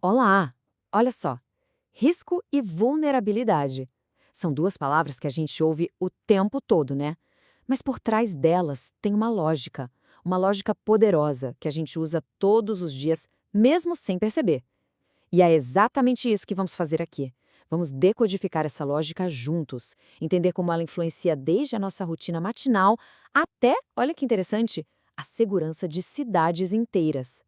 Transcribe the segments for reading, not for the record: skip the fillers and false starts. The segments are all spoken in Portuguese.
Olá! Olha só, risco e vulnerabilidade. São duas palavras que a gente ouve o tempo todo, né? Mas por trás delas tem uma lógica poderosa que a gente usa todos os dias, mesmo sem perceber. E é exatamente isso que vamos fazer aqui. Vamos decodificar essa lógica juntos, entender como ela influencia desde a nossa rotina matinal até, olha que interessante, a segurança de cidades inteiras.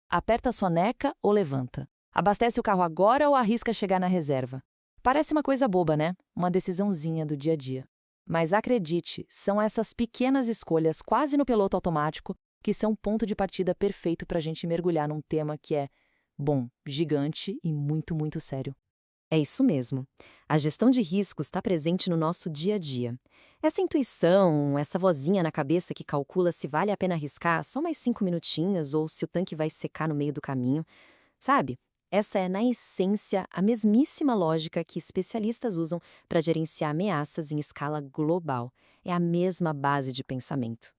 Aperta a soneca ou levanta. Abastece o carro agora ou arrisca chegar na reserva. Parece uma coisa boba, né? Uma decisãozinha do dia a dia. Mas acredite, são essas pequenas escolhas, quase no piloto automático, que são o ponto de partida perfeito para a gente mergulhar num tema que é, bom, gigante e muito, muito sério. É isso mesmo. A gestão de riscos está presente no nosso dia a dia. Essa intuição, essa vozinha na cabeça que calcula se vale a pena arriscar só mais 5 minutinhos ou se o tanque vai secar no meio do caminho, sabe? Essa é, na essência, a mesmíssima lógica que especialistas usam para gerenciar ameaças em escala global. É a mesma base de pensamento.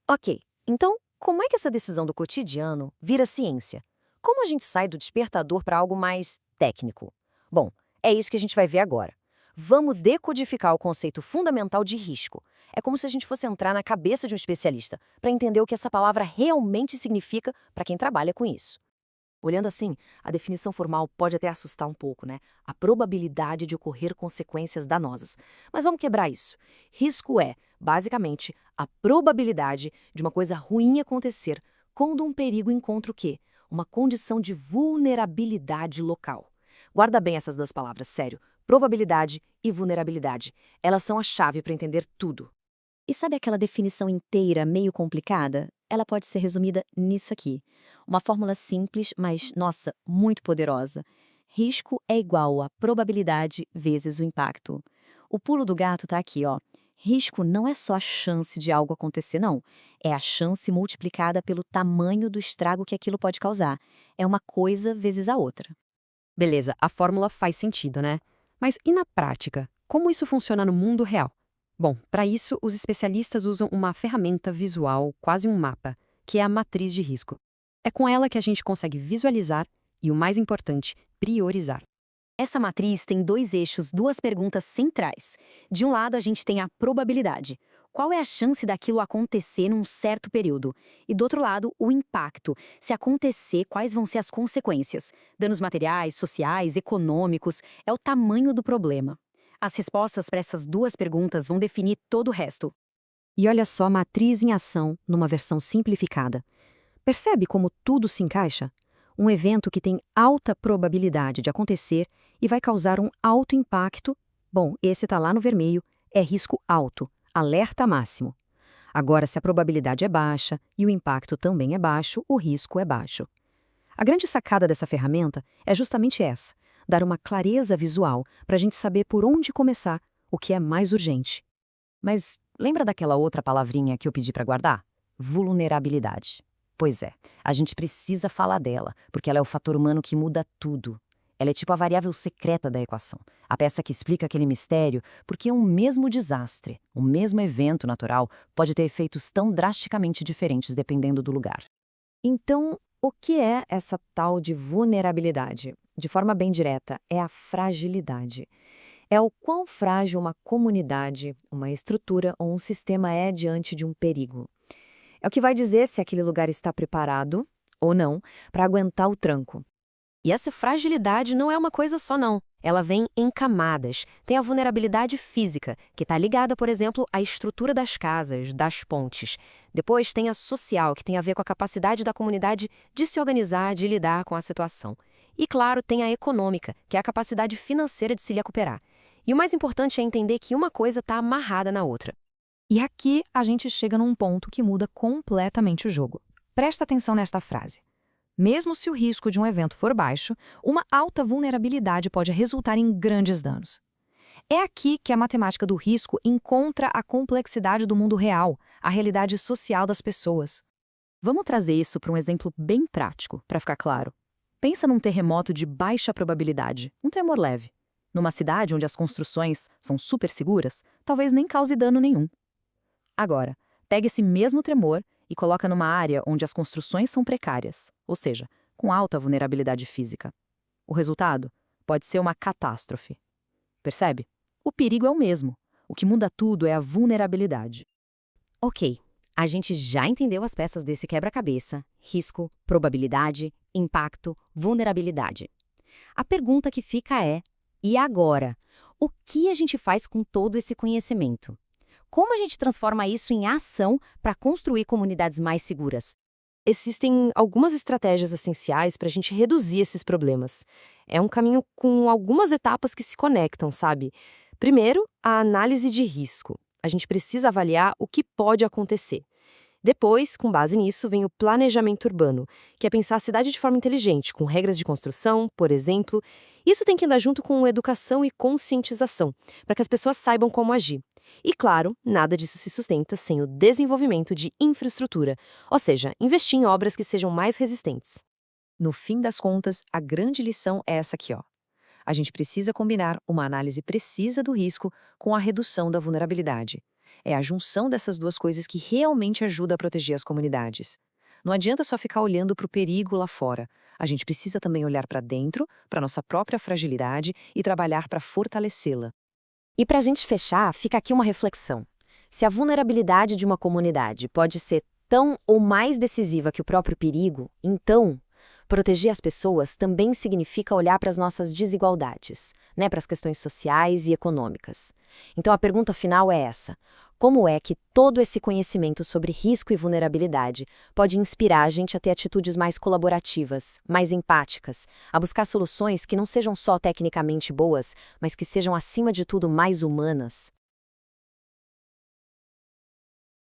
Ok, então, como é que essa decisão do cotidiano vira ciência? Como a gente sai do despertador para algo mais técnico? Bom, é isso que a gente vai ver agora. Vamos decodificar o conceito fundamental de risco. É como se a gente fosse entrar na cabeça de um especialista para entender o que essa palavra realmente significa para quem trabalha com isso. Olhando assim, a definição formal pode até assustar um pouco, né? A probabilidade de ocorrer consequências danosas. Mas vamos quebrar isso. Risco é, basicamente, a probabilidade de uma coisa ruim acontecer quando um perigo encontra o quê? Uma condição de vulnerabilidade local. Guarda bem essas duas palavras, sério. Probabilidade e vulnerabilidade. Elas são a chave para entender tudo. E sabe aquela definição inteira, meio complicada? Ela pode ser resumida nisso aqui. Uma fórmula simples, mas, nossa, muito poderosa. Risco é igual a probabilidade vezes o impacto. O pulo do gato tá aqui, ó. Risco não é só a chance de algo acontecer, não. É a chance multiplicada pelo tamanho do estrago que aquilo pode causar. É uma coisa vezes a outra. Beleza, a fórmula faz sentido, né? Mas e na prática? Como isso funciona no mundo real? Bom, para isso, os especialistas usam uma ferramenta visual, quase um mapa, que é a matriz de risco. É com ela que a gente consegue visualizar e, o mais importante, priorizar. Essa matriz tem dois eixos, duas perguntas centrais. De um lado, a gente tem a probabilidade. Qual é a chance daquilo acontecer num certo período? E do outro lado, o impacto. Se acontecer, quais vão ser as consequências? Danos materiais, sociais, econômicos. É o tamanho do problema. As respostas para essas duas perguntas vão definir todo o resto. E olha só a matriz em ação numa versão simplificada. Percebe como tudo se encaixa? Um evento que tem alta probabilidade de acontecer e vai causar um alto impacto. Bom, esse está lá no vermelho, é risco alto, alerta máximo. Agora, se a probabilidade é baixa e o impacto também é baixo, o risco é baixo. A grande sacada dessa ferramenta é justamente essa: dar uma clareza visual para a gente saber por onde começar, o que é mais urgente. Mas lembra daquela outra palavrinha que eu pedi para guardar? Vulnerabilidade. Pois é, a gente precisa falar dela, porque ela é o fator humano que muda tudo. Ela é tipo a variável secreta da equação, a peça que explica aquele mistério, porque um mesmo desastre, um mesmo evento natural, pode ter efeitos tão drasticamente diferentes dependendo do lugar. Então, o que é essa tal de vulnerabilidade? De forma bem direta, é a fragilidade. É o quão frágil uma comunidade, uma estrutura ou um sistema é diante de um perigo. É o que vai dizer se aquele lugar está preparado ou não para aguentar o tranco. E essa fragilidade não é uma coisa só, não. Ela vem em camadas. Tem a vulnerabilidade física, que está ligada, por exemplo, à estrutura das casas, das pontes. Depois tem a social, que tem a ver com a capacidade da comunidade de se organizar, de lidar com a situação. E, claro, tem a econômica, que é a capacidade financeira de se recuperar. E o mais importante é entender que uma coisa está amarrada na outra. E aqui a gente chega num ponto que muda completamente o jogo. Presta atenção nesta frase. Mesmo se o risco de um evento for baixo, uma alta vulnerabilidade pode resultar em grandes danos. É aqui que a matemática do risco encontra a complexidade do mundo real, a realidade social das pessoas. Vamos trazer isso para um exemplo bem prático, para ficar claro. Pensa num terremoto de baixa probabilidade, um tremor leve. Numa cidade onde as construções são super seguras, talvez nem cause dano nenhum. Agora, pega esse mesmo tremor e coloca numa área onde as construções são precárias, ou seja, com alta vulnerabilidade física. O resultado pode ser uma catástrofe. Percebe? O perigo é o mesmo. O que muda tudo é a vulnerabilidade. Ok, a gente já entendeu as peças desse quebra-cabeça: risco, probabilidade, impacto, vulnerabilidade. A pergunta que fica é: e agora? O que a gente faz com todo esse conhecimento? Como a gente transforma isso em ação para construir comunidades mais seguras? Existem algumas estratégias essenciais para a gente reduzir esses problemas. É um caminho com algumas etapas que se conectam, sabe? Primeiro, a análise de risco. A gente precisa avaliar o que pode acontecer. Depois, com base nisso, vem o planejamento urbano, que é pensar a cidade de forma inteligente, com regras de construção, por exemplo. Isso tem que andar junto com educação e conscientização, para que as pessoas saibam como agir. E, claro, nada disso se sustenta sem o desenvolvimento de infraestrutura, ou seja, investir em obras que sejam mais resistentes. No fim das contas, a grande lição é essa aqui, ó. A gente precisa combinar uma análise precisa do risco com a redução da vulnerabilidade. É a junção dessas duas coisas que realmente ajuda a proteger as comunidades. Não adianta só ficar olhando para o perigo lá fora. A gente precisa também olhar para dentro, para nossa própria fragilidade e trabalhar para fortalecê-la. E para a gente fechar, fica aqui uma reflexão. Se a vulnerabilidade de uma comunidade pode ser tão ou mais decisiva que o próprio perigo, então proteger as pessoas também significa olhar para as nossas desigualdades, né, para as questões sociais e econômicas. Então a pergunta final é essa: como é que todo esse conhecimento sobre risco e vulnerabilidade pode inspirar a gente a ter atitudes mais colaborativas, mais empáticas, a buscar soluções que não sejam só tecnicamente boas, mas que sejam, acima de tudo, mais humanas?